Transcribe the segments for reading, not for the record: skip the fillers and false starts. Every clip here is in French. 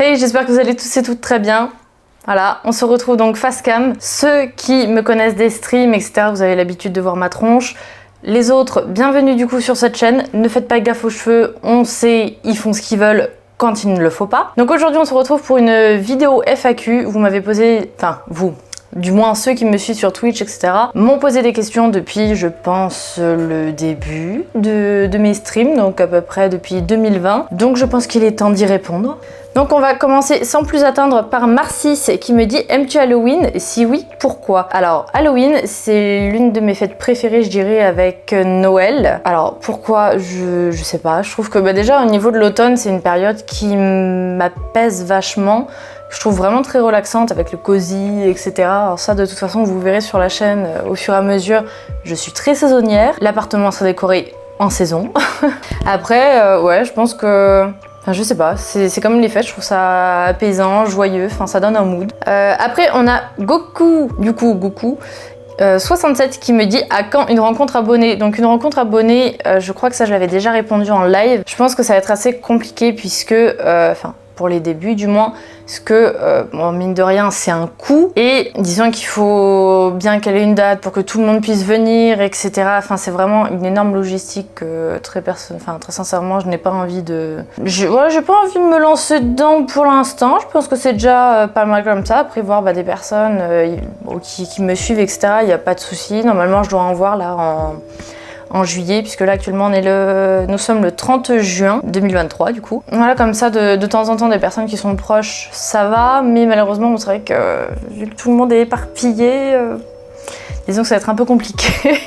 Hey, j'espère que vous allez tous et toutes très bien. Voilà, on se retrouve donc face cam. Ceux qui me connaissent des streams, etc., vous avez l'habitude de voir ma tronche. Les autres, bienvenue du coup sur cette chaîne. Ne faites pas gaffe aux cheveux, on sait, ils font ce qu'ils veulent quand il ne le faut pas. Donc aujourd'hui, on se retrouve pour une vidéo FAQ. Vous m'avez posé, enfin vous, du moins ceux qui me suivent sur Twitch, etc., m'ont posé des questions depuis, je pense, le début de mes streams, donc à peu près depuis 2020. Donc je pense qu'il est temps d'y répondre. Donc on va commencer sans plus attendre par Marcis qui me dit « Aimes-tu Halloween? Si oui, pourquoi ?» Alors Halloween, c'est l'une de mes fêtes préférées, je dirais, avec Noël. Alors pourquoi? Je sais pas. Je trouve que déjà au niveau de l'automne, c'est une période qui m'apaise vachement. Je trouve vraiment très relaxante avec le cosy, etc. Alors ça, de toute façon, vous verrez sur la chaîne au fur et à mesure, je suis très saisonnière. L'appartement sera décoré en saison. Après, ouais, je pense que... Enfin, je sais pas, c'est comme les fêtes, je trouve ça apaisant, joyeux, enfin ça donne un mood. Après on a Goku, du coup Goku 67 qui me dit à quand une rencontre abonnée. Donc une rencontre abonnée, je crois que ça je l'avais déjà répondu en live. Je pense que ça va être assez compliqué puisque, enfin pour les débuts du moins, parce que bon, mine de rien c'est un coût et disons qu'il faut bien qu'elle ait une date pour que tout le monde puisse venir, etc. Enfin c'est vraiment une énorme logistique très sincèrement je n'ai pas envie de... j'ai pas envie de me lancer dedans pour l'instant. Je pense que c'est déjà pas mal comme ça. Après voir des personnes qui me suivent, etc. Il n'y a pas de souci. Normalement je dois en voir là en juillet, puisque là actuellement nous sommes le 30 juin 2023 du coup. Voilà, comme ça de temps en temps des personnes qui sont proches, ça va, mais malheureusement c'est vrai que vu que tout le monde est éparpillé, disons que ça va être un peu compliqué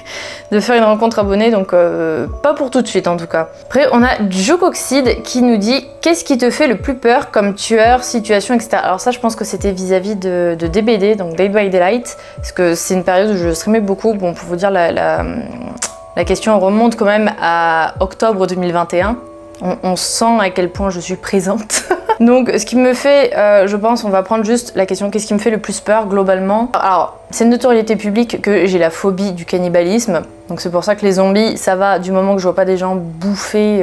de faire une rencontre abonnée, donc pas pour tout de suite en tout cas. Après on a Jokoxide qui nous dit « Qu'est-ce qui te fait le plus peur comme tueur, situation, etc. » Alors ça je pense que c'était vis-à-vis de DBD, donc Dead by Daylight, parce que c'est une période où je streamais beaucoup. Bon, pour vous dire la question remonte quand même à octobre 2021. On sent à quel point je suis présente. Donc ce qui me fait, je pense, on va prendre juste la question qu'est-ce qui me fait le plus peur globalement. Alors c'est une notoriété publique que j'ai la phobie du cannibalisme. Donc c'est pour ça que les zombies, ça va du moment que je vois pas des gens bouffer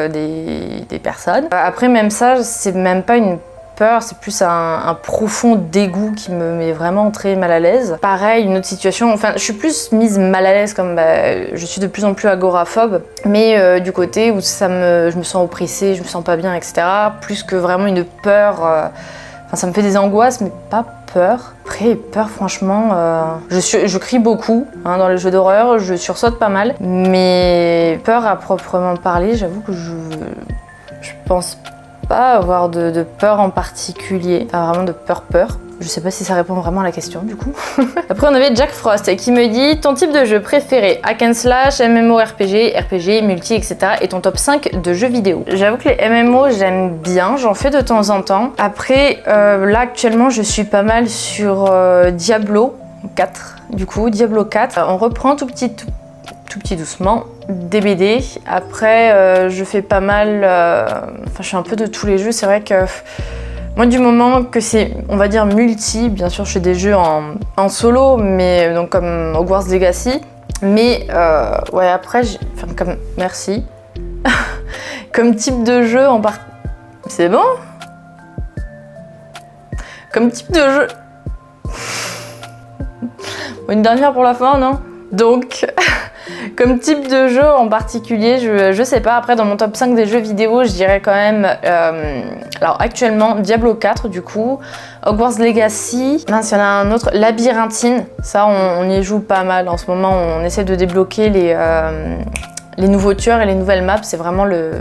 des personnes. Après même ça, c'est même pas une peur, c'est plus un profond dégoût qui me met vraiment très mal à l'aise. Pareil, une autre situation, enfin je suis plus mise mal à l'aise comme je suis de plus en plus agoraphobe, mais du côté où je me sens oppressée, je me sens pas bien, etc. Plus que vraiment une peur, enfin ça me fait des angoisses, mais pas peur. Après peur franchement, je crie beaucoup dans les jeux d'horreur, je sursaute pas mal, mais peur à proprement parler, j'avoue que je pense pas avoir de peur en particulier, enfin vraiment de peur. Je sais pas si ça répond vraiment à la question du coup. Après on avait Jack Frost qui me dit ton type de jeu préféré, hack and slash, MMORPG, RPG, multi, etc. et ton top 5 de jeux vidéo. J'avoue que les MMO j'aime bien, j'en fais de temps en temps. Après là actuellement je suis pas mal sur Diablo 4 du coup, Diablo 4. On reprend tout petit doucement, DBD. Après je fais pas mal, enfin je fais un peu de tous les jeux. C'est vrai que moi du moment que c'est, on va dire multi, bien sûr je fais des jeux en solo, mais donc comme Hogwarts Legacy, mais ouais après, enfin comme, merci, comme type de jeu en part... C'est bon? Comme type de jeu... Une dernière pour la fin, non? Donc... Comme type de jeu en particulier, je sais pas. Après, dans mon top 5 des jeux vidéo, je dirais quand même... alors actuellement, Diablo 4 du coup, Hogwarts Legacy, mince, il y en a un autre, Labyrinthine. Ça, on y joue pas mal. En ce moment, on essaie de débloquer les nouveaux tueurs et les nouvelles maps. C'est vraiment le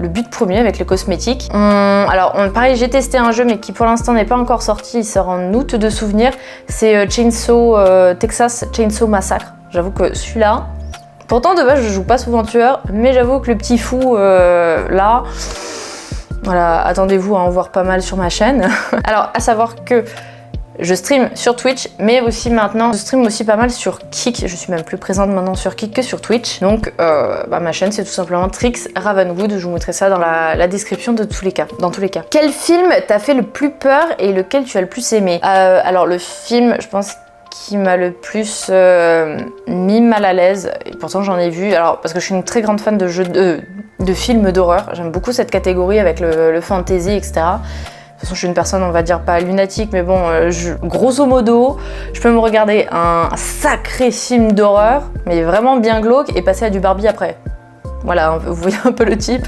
but premier avec les cosmétiques. Pareil, j'ai testé un jeu mais qui pour l'instant n'est pas encore sorti. Il sort en août de souvenir. C'est Texas Chainsaw Massacre. J'avoue que celui-là... Pourtant de base je joue pas souvent tueur, mais j'avoue que le petit fou là, voilà, attendez-vous à en voir pas mal sur ma chaîne. Alors à savoir que je stream sur Twitch, mais aussi maintenant je stream aussi pas mal sur Kick. Je suis même plus présente maintenant sur Kick que sur Twitch. Donc ma chaîne c'est tout simplement Trix Ravenwood. Je vous mettrai ça dans la description dans tous les cas. Quel film t'a fait le plus peur et lequel tu as le plus aimé? Alors le film, je pense qui m'a le plus mis mal à l'aise, et pourtant j'en ai vu, alors parce que je suis une très grande fan de films d'horreur, j'aime beaucoup cette catégorie avec le fantasy, etc. façon, je suis une personne, on va dire pas lunatique, mais bon, grosso modo, je peux me regarder un sacré film d'horreur, mais vraiment bien glauque, et passer à du Barbie après. Voilà, vous voyez un peu le type.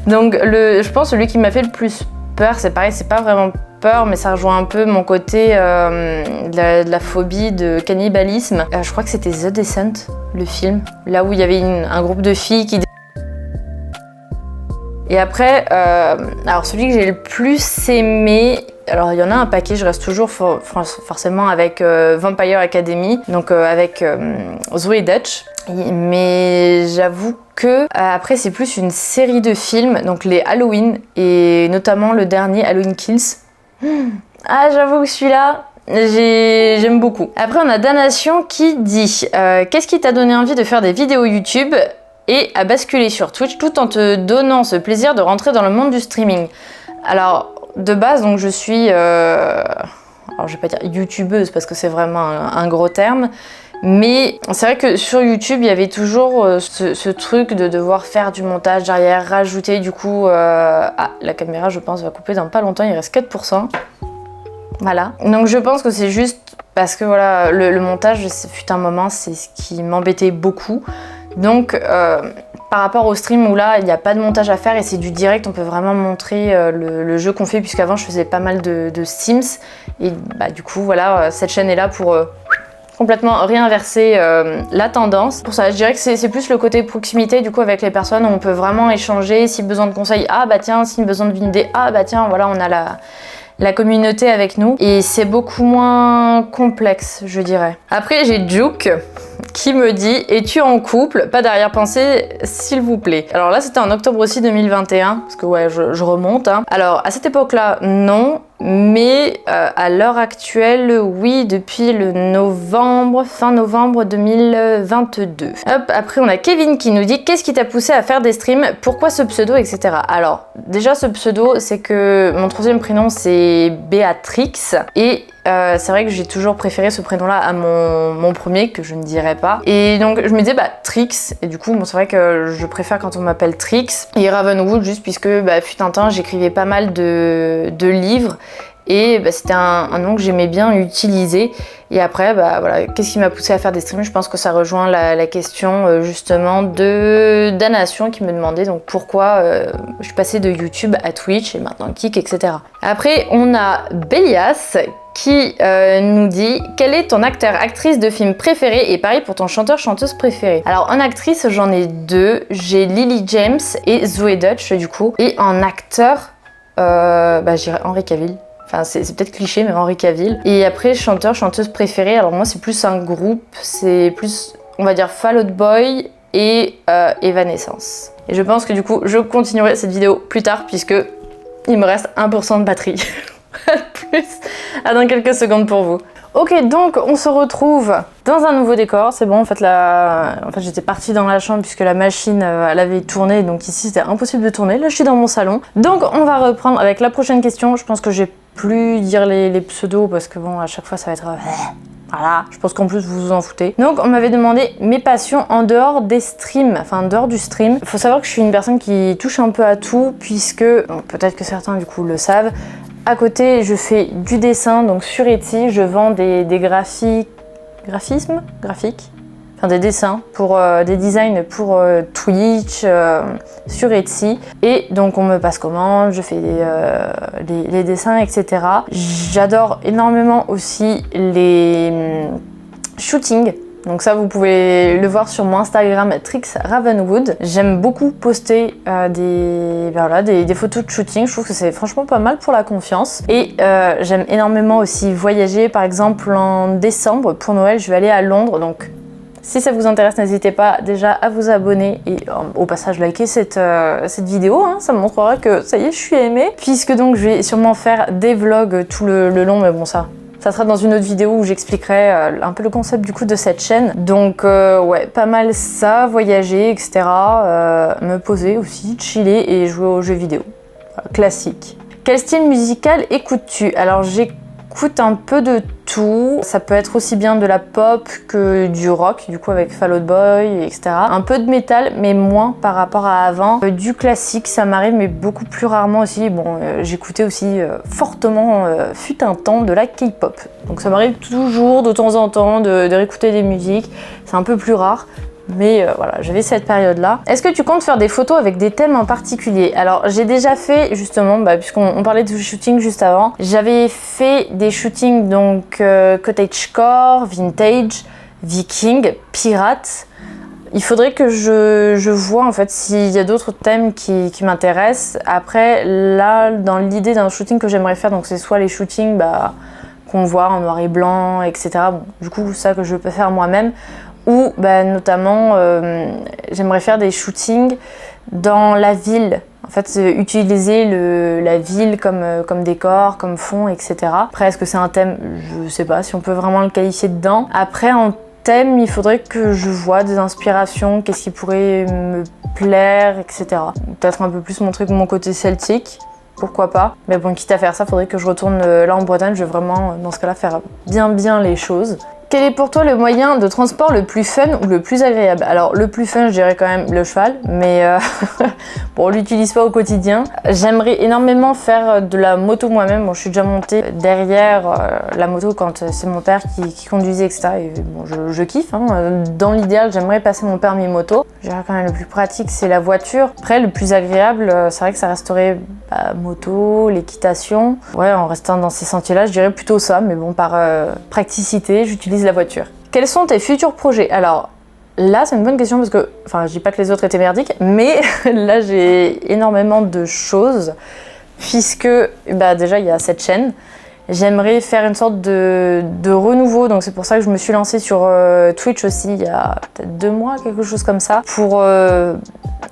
Donc, je pense celui qui m'a fait le plus peur, c'est pareil, c'est pas vraiment peur, mais ça rejoint un peu mon côté de la phobie de cannibalisme. Je crois que c'était The Descent, le film, là où il y avait un groupe de filles qui... Et après, alors celui que j'ai le plus aimé, alors il y en a un paquet, je reste toujours forcément avec Vampire Academy, donc avec Zoe Dutch. Mais j'avoue que après c'est plus une série de films, donc les Halloween et notamment le dernier Halloween Kills. Ah, j'avoue que celui-là, j'aime beaucoup. Après on a Damnation qui dit qu'est-ce qui t'a donné envie de faire des vidéos YouTube et à basculer sur Twitch tout en te donnant ce plaisir de rentrer dans le monde du streaming? Alors de base donc je suis alors je vais pas dire youtubeuse parce que c'est vraiment un gros terme. Mais c'est vrai que sur YouTube, il y avait toujours ce truc de devoir faire du montage derrière, rajouter du coup... Ah, la caméra, je pense, va couper dans pas longtemps, il reste 4%. Voilà. Donc je pense que c'est juste parce que voilà, le montage, fut un moment, c'est ce qui m'embêtait beaucoup. Donc par rapport au stream où là, il n'y a pas de montage à faire et c'est du direct, on peut vraiment montrer le jeu qu'on fait, puisqu'avant, je faisais pas mal de Sims. Et bah, du coup, voilà, cette chaîne est là pour... complètement réinverser la tendance. Pour ça, je dirais que c'est plus le côté proximité du coup avec les personnes où on peut vraiment échanger, si besoin de conseils, ah bah tiens, si besoin d'une idée, ah bah tiens, voilà, on a la communauté avec nous. Et c'est beaucoup moins complexe, je dirais. Après, j'ai Juke qui me dit « Es-tu en couple? Pas d'arrière-pensée, s'il vous plaît. » Alors là, c'était en octobre aussi 2021, parce que ouais, je remonte. Hein. Alors, à cette époque-là, non. Mais à l'heure actuelle, oui, depuis le fin novembre 2022. Hop, après on a Kevin qui nous dit qu'est-ce qui t'a poussé à faire des streams, pourquoi ce pseudo, etc. Alors déjà ce pseudo, c'est que mon troisième prénom c'est Béatrix et c'est vrai que j'ai toujours préféré ce prénom-là à mon premier, que je ne dirais pas. Et donc je me disais bah Trix, et du coup bon, c'est vrai que je préfère quand on m'appelle Trix. Et Ravenwood juste puisque bah, fut un temps j'écrivais pas mal de livres. Et bah, c'était un nom que j'aimais bien utiliser. Et après, bah, voilà, qu'est-ce qui m'a poussé à faire des streams? Je pense que ça rejoint la question justement de Damnation qui me demandait donc pourquoi je suis passée de YouTube à Twitch et maintenant Kik, etc. Après, on a Bélias qui nous dit quel est ton acteur, actrice de film préféré et pareil pour ton chanteur, chanteuse préférée. Alors en actrice, j'en ai deux. J'ai Lily James et Zoe Dutch du coup. Et en acteur, bah, je dirais Henry Cavill. Enfin, c'est peut-être cliché, mais Henry Cavill. Et après, chanteur, chanteuse préférée, alors moi, c'est plus un groupe, c'est plus, on va dire, Fall Out Boy et Evanescence. Et je pense que du coup, je continuerai cette vidéo plus tard, puisque il me reste 1% de batterie. Plus, dans quelques secondes pour vous. Ok, donc on se retrouve dans un nouveau décor. C'est bon, en fait, j'étais partie dans la chambre puisque la machine, elle avait tourné. Donc ici, c'était impossible de tourner. Là, je suis dans mon salon. Donc, on va reprendre avec la prochaine question. Je pense que je vais plus dire les pseudos parce que bon, à chaque fois, ça va être... Voilà, je pense qu'en plus, vous vous en foutez. Donc, on m'avait demandé mes passions en dehors des streams, enfin, en dehors du stream. Il faut savoir que je suis une personne qui touche un peu à tout puisque, peut-être que certains, du coup, le savent, à côté, je fais du dessin, donc sur Etsy, je vends des graphiques, enfin des dessins, pour des designs pour Twitch, sur Etsy. Et donc on me passe commande, je fais les dessins, etc. J'adore énormément aussi les shootings. Donc ça, vous pouvez le voir sur mon Instagram, Trix Ravenwood. J'aime beaucoup poster des photos de shooting. Je trouve que c'est franchement pas mal pour la confiance. Et j'aime énormément aussi voyager. Par exemple, en décembre, pour Noël, je vais aller à Londres. Donc, si ça vous intéresse, n'hésitez pas déjà à vous abonner et au passage liker cette vidéo. Hein, ça me montrera que ça y est, je suis aimée. Puisque donc, je vais sûrement faire des vlogs tout le long. Mais bon, ça sera dans une autre vidéo où j'expliquerai un peu le concept du coup de cette chaîne. Donc ouais, pas mal ça, voyager, etc. Me poser aussi, chiller et jouer aux jeux vidéo. Classique. Quel style musical écoutes-tu? Alors j'écoute j'écoute un peu de tout. Ça peut être aussi bien de la pop que du rock, du coup avec Fall Out Boy, etc. Un peu de métal, mais moins par rapport à avant. Du classique, ça m'arrive, mais beaucoup plus rarement aussi. Bon, j'écoutais aussi fortement, fut un temps, de la K-pop. Donc ça m'arrive toujours de temps en temps de réécouter des musiques. C'est un peu plus rare. Mais voilà, j'avais cette période-là. Est-ce que tu comptes faire des photos avec des thèmes en particulier? Alors, j'ai déjà fait, justement, puisqu'on parlait de shooting juste avant, j'avais fait des shootings, donc cottagecore, vintage, viking, pirate. Il faudrait que je vois en fait s'il y a d'autres thèmes qui m'intéressent. Après, là, dans l'idée d'un shooting que j'aimerais faire, donc c'est soit les shootings qu'on voit en noir et blanc, etc. Bon, du coup, ça que je peux faire moi-même. Ou notamment, j'aimerais faire des shootings dans la ville. En fait, utiliser la ville comme décor, comme fond, etc. Après, est-ce que c'est un thème? Je sais pas si on peut vraiment le qualifier dedans. Après, en thème, il faudrait que je vois des inspirations, qu'est-ce qui pourrait me plaire, etc. Peut-être un peu plus montrer mon côté celtique. Pourquoi pas? Mais bon, quitte à faire ça, faudrait que je retourne là en Bretagne. Je vais vraiment, dans ce cas-là, faire bien les choses. Quel est pour toi le moyen de transport le plus fun ou le plus agréable? Alors le plus fun, je dirais quand même le cheval, mais bon, on l'utilise pas au quotidien. J'aimerais énormément faire de la moto moi-même. Bon, je suis déjà montée derrière la moto quand c'est mon père qui conduisait, etc. Et bon, je kiffe. Hein. Dans l'idéal, j'aimerais passer mon permis moto. Je dirais quand même le plus pratique, c'est la voiture. Après, le plus agréable, c'est vrai que ça resterait moto, l'équitation. Ouais, en restant dans ces sentiers-là, je dirais plutôt ça, mais bon, par praticité, j'utilise la voiture. Quels sont tes futurs projets? Alors là, c'est une bonne question parce que, enfin, je dis pas que les autres étaient merdiques, mais là, j'ai énormément de choses puisque, déjà, il y a cette chaîne. J'aimerais faire une sorte de renouveau, donc c'est pour ça que je me suis lancée sur Twitch aussi il y a peut-être 2 mois, quelque chose comme ça, pour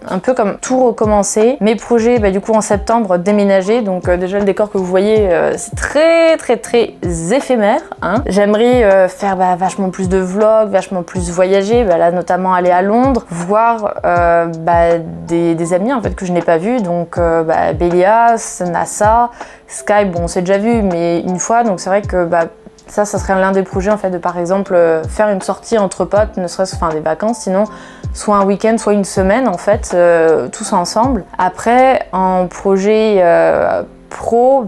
un peu comme tout recommencer. Mes projets, du coup en septembre, déménager, donc déjà le décor que vous voyez, c'est très éphémère. Hein. J'aimerais faire vachement plus de vlogs, vachement plus voyager, là notamment aller à Londres, voir des amis en fait que je n'ai pas vus, donc Bélias, NASA, Sky, bon on s'est déjà vu mais une fois, donc c'est vrai que ça serait l'un des projets en fait de par exemple faire une sortie entre potes, ne serait-ce des vacances, sinon soit un week-end, soit une semaine en fait, tous ensemble. Après en projet pro,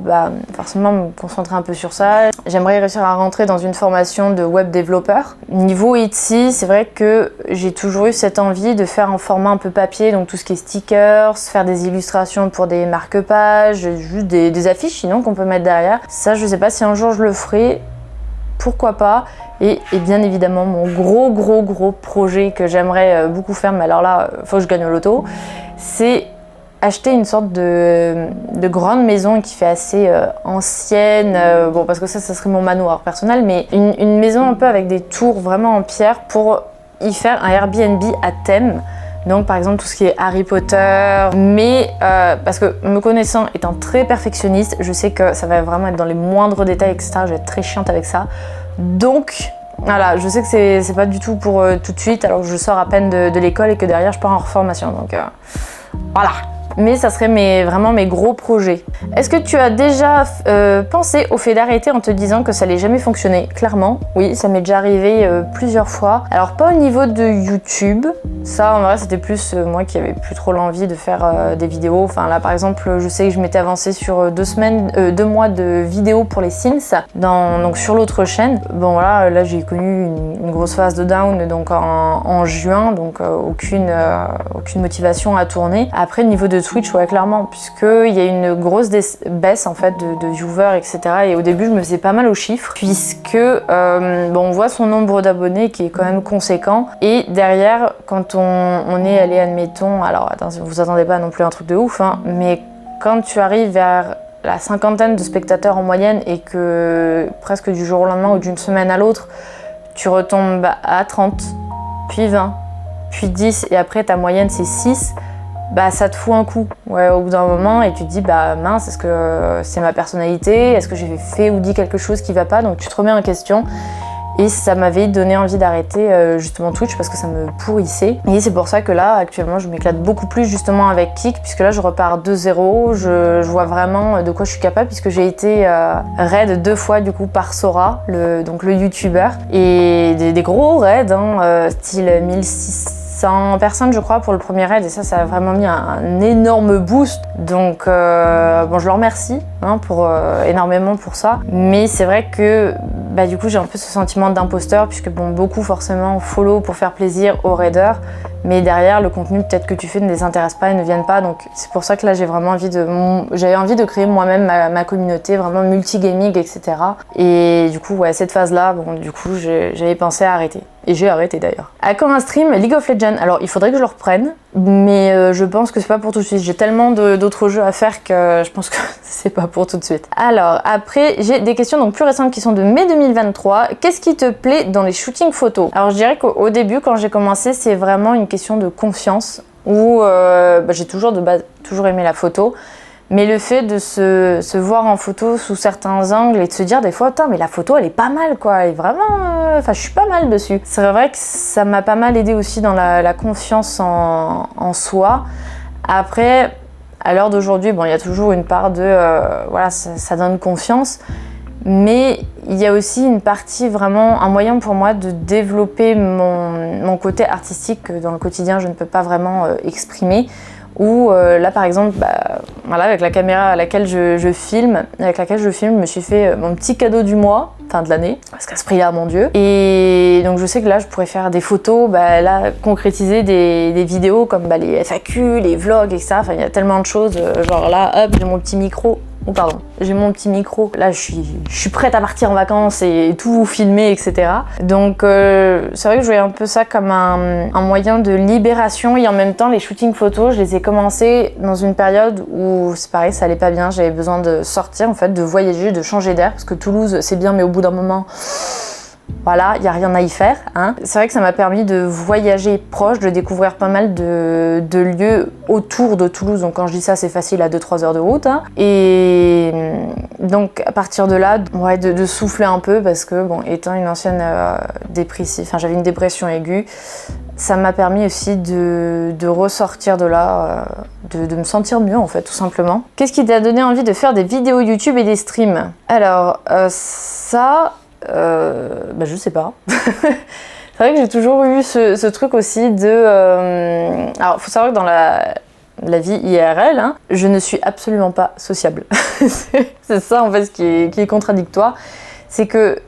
forcément me concentrer un peu sur ça. J'aimerais réussir à rentrer dans une formation de web développeur. Niveau Etsy, c'est vrai que j'ai toujours eu cette envie de faire en format un peu papier, donc tout ce qui est stickers, faire des illustrations pour des marque-pages, juste des affiches sinon qu'on peut mettre derrière. Ça, je sais pas si un jour je le ferai, pourquoi pas. Et bien évidemment, mon gros projet que j'aimerais beaucoup faire, mais alors là, faut que je gagne au loto, c'est acheter une sorte de grande maison qui fait assez ancienne, bon parce que ça serait mon manoir personnel, mais une maison un peu avec des tours vraiment en pierre pour y faire un Airbnb à thème. Donc par exemple tout ce qui est Harry Potter, mais parce que me connaissant étant très perfectionniste, je sais que ça va vraiment être dans les moindres détails, etc. Je vais être très chiante avec ça. Donc voilà, je sais que c'est pas du tout pour tout de suite, alors que je sors à peine de l'école et que derrière je pars en reformation. Donc voilà. Mais ça serait vraiment mes gros projets. Est-ce que tu as déjà pensé au fait d'arrêter en te disant que ça n'allait jamais fonctionner? Clairement, oui, ça m'est déjà arrivé plusieurs fois. Alors pas au niveau de YouTube, ça en vrai c'était plus moi qui avais plus trop l'envie de faire des vidéos. Enfin là par exemple, je sais que je m'étais avancée sur 2 mois de vidéos pour les Sims, donc sur l'autre chaîne. Bon voilà, là j'ai connu une grosse phase de down donc en juin, donc aucune motivation à tourner. Après au niveau de Twitch, ouais, clairement, puisqu'il y a une grosse baisse en fait de viewers, etc. Et au début, je me faisais pas mal aux chiffres, puisque on voit son nombre d'abonnés qui est quand même conséquent. Et derrière, quand on est allé, admettons, alors attention, vous attendez pas non plus un truc de ouf, hein, mais quand tu arrives vers la 50aine de spectateurs en moyenne et que presque du jour au lendemain ou d'une semaine à l'autre, tu retombes à 30, puis 20, puis 10 et après ta moyenne c'est 6, ça te fout un coup au bout d'un moment et tu te dis mince, est-ce que c'est ma personnalité, est-ce que j'ai fait ou dit quelque chose qui va pas, donc tu te remets en question et ça m'avait donné envie d'arrêter justement Twitch parce que ça me pourrissait. Et c'est pour ça que là actuellement je m'éclate beaucoup plus justement avec Kick, puisque là je repars de zéro, je vois vraiment de quoi je suis capable, puisque j'ai été raid 2 fois du coup par Sora, donc le youtubeur, et des gros raids, style 1600 personnes je crois pour le premier raid, et ça a vraiment mis un énorme boost, donc bon, je le remercie énormément pour ça, mais c'est vrai que du coup j'ai un peu ce sentiment d'imposteur, puisque bon, beaucoup forcément follow pour faire plaisir aux raiders, mais derrière le contenu peut-être que tu fais ne les intéresse pas et ne viennent pas, donc c'est pour ça que là j'avais envie de créer moi-même ma communauté vraiment multigaming, etc. Et du coup cette phase là, bon du coup j'avais pensé à arrêter. Et j'ai arrêté d'ailleurs. À quand un stream League of Legends? Alors il faudrait que je le reprenne, mais je pense que c'est pas pour tout de suite. J'ai tellement d'autres jeux à faire que je pense que c'est pas pour tout de suite. Alors après j'ai des questions donc plus récentes qui sont de mai 2023. Qu'est-ce qui te plaît dans les shootings photos? Alors je dirais qu'au début quand j'ai commencé c'est vraiment une question de confiance, où j'ai toujours aimé la photo. Mais le fait de se voir en photo sous certains angles et de se dire des fois, putain, mais la photo elle est pas mal quoi, elle est vraiment. Enfin, je suis pas mal dessus. C'est vrai que ça m'a pas mal aidé aussi dans la confiance en soi. Après, à l'heure d'aujourd'hui, bon, il y a toujours une part de. Voilà, ça donne confiance. Mais il y a aussi une partie vraiment, un moyen pour moi de développer mon côté artistique que dans le quotidien je ne peux pas vraiment exprimer. Où là par exemple, voilà, avec la caméra avec laquelle je filme, je me suis fait mon petit cadeau du mois, enfin de l'année, parce qu'à ce prix-là, mon Dieu. Et donc je sais que là je pourrais faire des photos, là concrétiser des vidéos comme les FAQ, les vlogs, etc. Enfin il y a tellement de choses, genre là, hop, j'ai mon petit micro. Oh pardon, j'ai mon petit micro, là je suis prête à partir en vacances et tout filmer, etc. Donc c'est vrai que je voyais un peu ça comme un moyen de libération, et en même temps les shootings photos, je les ai commencés dans une période où c'est pareil, ça allait pas bien, j'avais besoin de sortir en fait, de voyager, de changer d'air, parce que Toulouse c'est bien mais au bout d'un moment... Voilà, il n'y a rien à y faire. C'est vrai que ça m'a permis de voyager proche, de découvrir pas mal de lieux autour de Toulouse. Donc quand je dis ça, c'est facile, à 2-3 heures de route. Et donc à partir de là, de souffler un peu, parce que bon, étant une ancienne dépressive, enfin j'avais une dépression aiguë, ça m'a permis aussi de ressortir de là, de me sentir mieux en fait, tout simplement. Qu'est-ce qui t'a donné envie de faire des vidéos YouTube et des streams? Alors je sais pas. C'est vrai que j'ai toujours eu ce truc aussi de... Alors, faut savoir que dans la vie IRL, je ne suis absolument pas sociable. C'est ça, en fait, qui est contradictoire. C'est que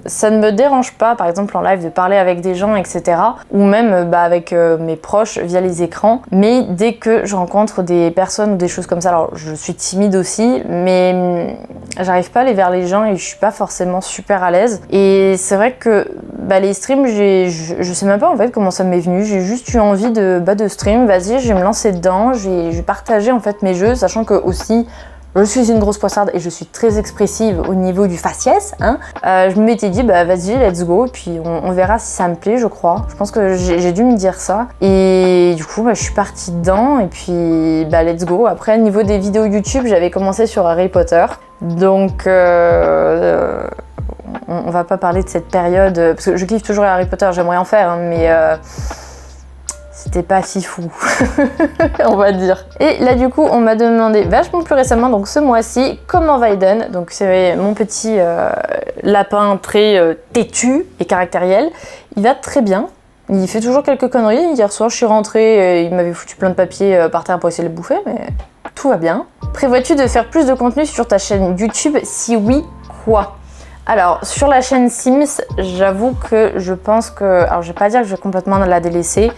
ça ne me dérange pas, par exemple en live, de parler avec des gens, etc. Ou même avec mes proches via les écrans. Mais dès que je rencontre des personnes ou des choses comme ça, alors je suis timide aussi, mais j'arrive pas à aller vers les gens et je suis pas forcément super à l'aise. Et c'est vrai que les streams, je sais même pas en fait comment ça m'est venu. J'ai juste eu envie de stream, vas-y, je vais me lancer dedans, je vais partager en fait mes jeux, sachant que aussi... Je suis une grosse poissarde et je suis très expressive au niveau du faciès. Je me m'étais dit, vas-y, let's go. Et puis on verra si ça me plaît, je crois. Je pense que j'ai dû me dire ça. Et du coup, je suis partie dedans. Et puis, let's go. Après, au niveau des vidéos YouTube, j'avais commencé sur Harry Potter. Donc, on va pas parler de cette période. Parce que je kiffe toujours Harry Potter, j'aimerais en faire. Mais... c'était pas si fou, on va dire. Et là du coup, on m'a demandé vachement plus récemment, donc ce mois-ci, comment va Eden. Donc c'est mon petit lapin très têtu et caractériel. Il va très bien. Il fait toujours quelques conneries. Hier soir, je suis rentrée et il m'avait foutu plein de papiers par terre pour essayer de le bouffer, mais tout va bien. Prévois-tu de faire plus de contenu sur ta chaîne YouTube? Si oui, quoi? Alors, sur la chaîne Sims, j'avoue que je pense que... Alors, je vais pas dire que je vais complètement la délaisser,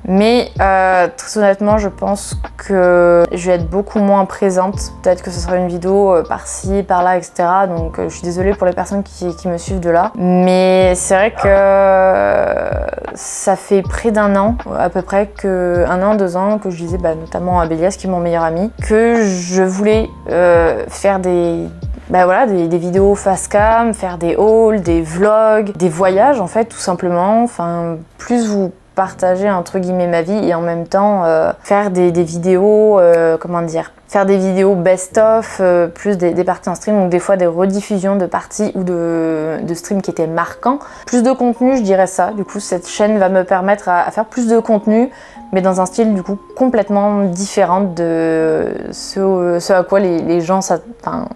mais très honnêtement, je pense que je vais être beaucoup moins présente. Peut-être que ce sera une vidéo par-ci, par-là, etc. Donc je suis désolée pour les personnes qui me suivent de là. Mais c'est vrai que ça fait près d'un an, à peu près, 1 an, 2 ans, que je disais, notamment à Bélias, qui est mon meilleur ami, que je voulais faire des vidéos face cam, faire des hauls, des vlogs, des voyages en fait, tout simplement. Enfin, plus vous partager entre guillemets ma vie et en même temps faire des vidéos, comment dire, faire des vidéos best-of, plus des parties en stream, donc des fois des rediffusions de parties ou de streams qui étaient marquants. Plus de contenu, je dirais ça. Du coup, cette chaîne va me permettre à faire plus de contenu, mais dans un style du coup complètement différent de ce à quoi les gens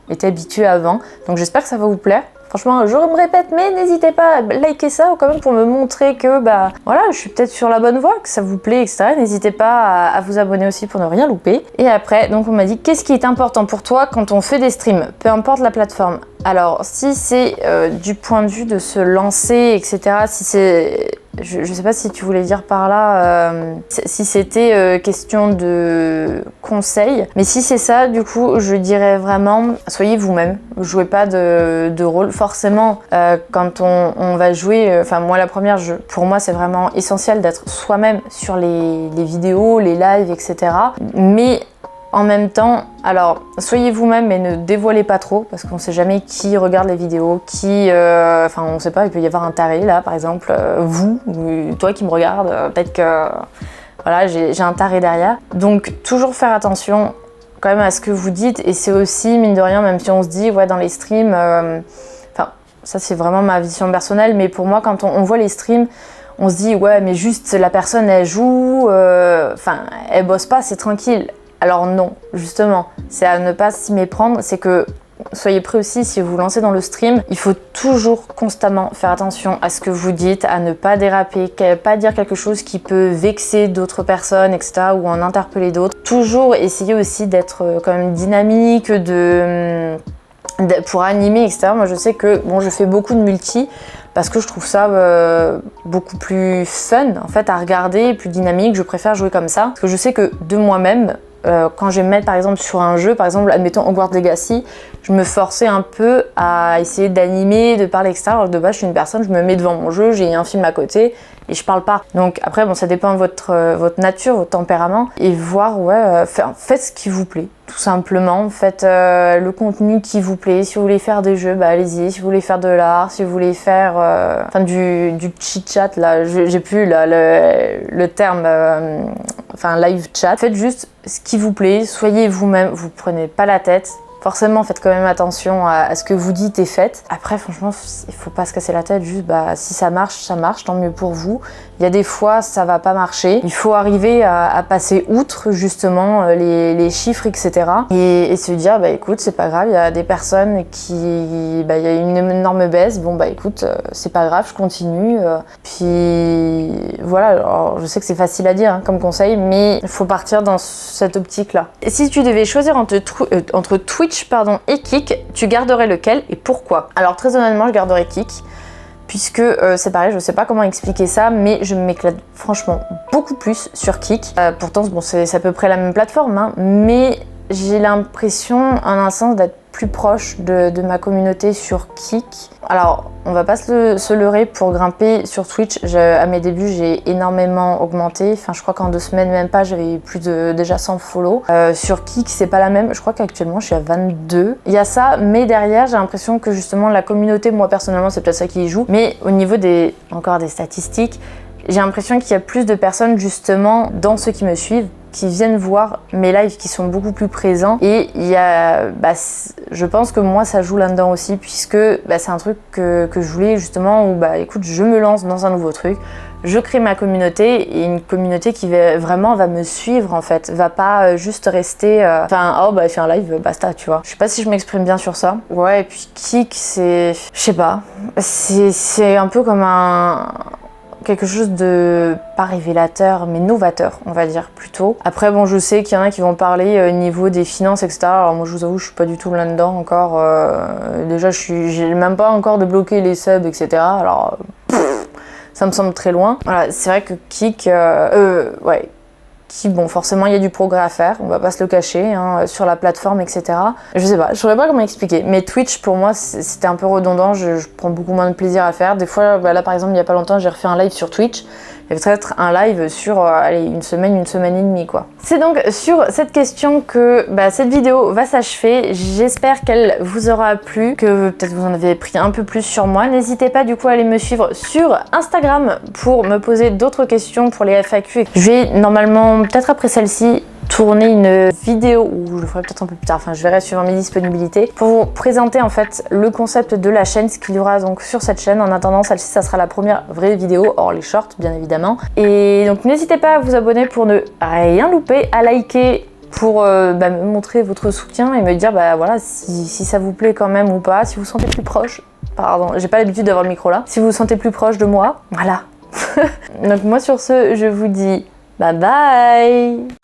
étaient habitués avant. Donc j'espère que ça va vous plaire. Franchement, je me répète, mais n'hésitez pas à liker ça quand même pour me montrer que voilà, je suis peut-être sur la bonne voie, que ça vous plaît, etc. N'hésitez pas à vous abonner aussi pour ne rien louper. Et après, donc on m'a dit, qu'est-ce qui est important pour toi quand on fait des streams, peu importe la plateforme. Alors, si c'est du point de vue de se lancer, etc., si c'est... Je sais pas si tu voulais dire par là, si c'était question de conseils, mais si c'est ça, du coup, je dirais vraiment, soyez vous-même, jouez pas de rôle. Forcément, quand on va jouer, enfin moi la première, pour moi c'est vraiment essentiel d'être soi-même sur les vidéos, les lives, etc. Mais en même temps, alors soyez vous-même mais ne dévoilez pas trop parce qu'on sait jamais qui regarde les vidéos, enfin on sait pas, il peut y avoir un taré là par exemple, vous, ou toi qui me regarde, peut-être que voilà, j'ai un taré derrière. Donc toujours faire attention quand même à ce que vous dites et c'est aussi mine de rien, même si on se dit ouais dans les streams, enfin ça c'est vraiment ma vision personnelle, mais pour moi quand on voit les streams, on se dit ouais mais juste la personne elle joue, enfin elle bosse pas, c'est tranquille. Alors non, justement, c'est à ne pas s'y méprendre, c'est que soyez prêts aussi si vous vous lancez dans le stream, il faut toujours constamment faire attention à ce que vous dites, à ne pas déraper, pas dire quelque chose qui peut vexer d'autres personnes, etc. ou en interpeller d'autres. Toujours essayer aussi d'être quand même dynamique, pour animer, etc. Moi je sais que bon, je fais beaucoup de multi parce que je trouve ça beaucoup plus fun en fait à regarder, plus dynamique, je préfère jouer comme ça. Parce que je sais que de moi-même, quand je vais me mettre par exemple sur un jeu, par exemple admettons Hogwarts Legacy, je me forçais un peu à essayer d'animer, de parler, etc. Alors de base je suis une personne, je me mets devant mon jeu, j'ai un film à côté et je parle pas. Donc après bon ça dépend de votre nature, votre tempérament et voir ouais, faites ce qui vous plaît. Tout simplement, faites le contenu qui vous plaît. Si vous voulez faire des jeux, bah allez-y. Si vous voulez faire de l'art, si vous voulez faire du chit-chat, là, j'ai plus là, le terme, live chat. Faites juste ce qui vous plaît, soyez vous-même, vous prenez pas la tête. Forcément, faites quand même attention à ce que vous dites et faites. Après, franchement, il faut pas se casser la tête. Juste, si ça marche, tant mieux pour vous. Il y a des fois, ça va pas marcher. Il faut arriver à passer outre, justement, les chiffres, etc. Et se dire, écoute, c'est pas grave. Il y a des personnes il y a une énorme baisse. Bon, écoute, c'est pas grave, je continue. Puis, voilà. Alors, je sais que c'est facile à dire, comme conseil, mais il faut partir dans cette optique-là. Et si tu devais choisir entre Twitch, et Kick, tu garderais lequel et pourquoi? Alors très honnêtement, je garderais Kick puisque c'est pareil, je sais pas comment expliquer ça, mais je m'éclate franchement beaucoup plus sur Kick. Pourtant, bon, c'est à peu près la même plateforme, hein, mais j'ai l'impression, en un sens, d'être plus proche de ma communauté sur Kick. Alors, on va pas se leurrer, pour grimper sur Twitch, à mes débuts, j'ai énormément augmenté. Enfin, je crois qu'en 2 semaines, même pas, j'avais plus de déjà 100 follow. Sur Kick, c'est pas la même. Je crois qu'actuellement, je suis à 22. Il y a ça, mais derrière, j'ai l'impression que justement, la communauté, moi personnellement, c'est peut-être ça qui y joue. Mais au niveau des statistiques, j'ai l'impression qu'il y a plus de personnes justement dans ceux qui me suivent qui viennent voir mes lives, qui sont beaucoup plus présents, et il y a, je pense que moi ça joue là-dedans aussi, puisque c'est un truc que je voulais justement, où écoute, je me lance dans un nouveau truc, je crée ma communauté, et une communauté qui vraiment va me suivre en fait, va pas juste rester fais un live, basta, tu vois. Je sais pas si je m'exprime bien sur ça. Ouais, et puis Kick, c'est, je sais pas, c'est un peu comme quelque chose de pas révélateur mais novateur, on va dire plutôt. Après bon, je sais qu'il y en a qui vont parler au niveau des finances, etc. Alors moi je vous avoue, je suis pas du tout là-dedans encore. Déjà j'ai même pas encore débloqué les subs, etc. Alors ça me semble très loin. Voilà, c'est vrai que Kick, bon, forcément il y a du progrès à faire, on va pas se le cacher, hein, sur la plateforme, etc. Je sais pas, je saurais pas comment expliquer, mais Twitch pour moi c'était un peu redondant, je prends beaucoup moins de plaisir à faire. Des fois, là par exemple il y a pas longtemps j'ai refait un live sur Twitch, et peut-être un live sur allez, une semaine et demie quoi. C'est donc sur cette question que cette vidéo va s'achever. J'espère qu'elle vous aura plu, que peut-être vous en avez pris un peu plus sur moi. N'hésitez pas du coup à aller me suivre sur Instagram pour me poser d'autres questions pour les FAQ. Je vais normalement, peut-être après celle-ci, tourner une vidéo, ou je le ferai peut-être un peu plus tard, enfin je verrai suivant mes disponibilités, pour vous présenter en fait le concept de la chaîne, ce qu'il y aura donc sur cette chaîne. En attendant, celle-ci ça sera la première vraie vidéo, hors les shorts bien évidemment. Et donc n'hésitez pas à vous abonner pour ne rien louper, à liker pour me montrer votre soutien et me dire voilà si ça vous plaît quand même ou pas, si vous vous sentez plus proche, pardon, j'ai pas l'habitude d'avoir le micro là, si vous vous sentez plus proche de moi, voilà. Donc moi sur ce, je vous dis bye bye.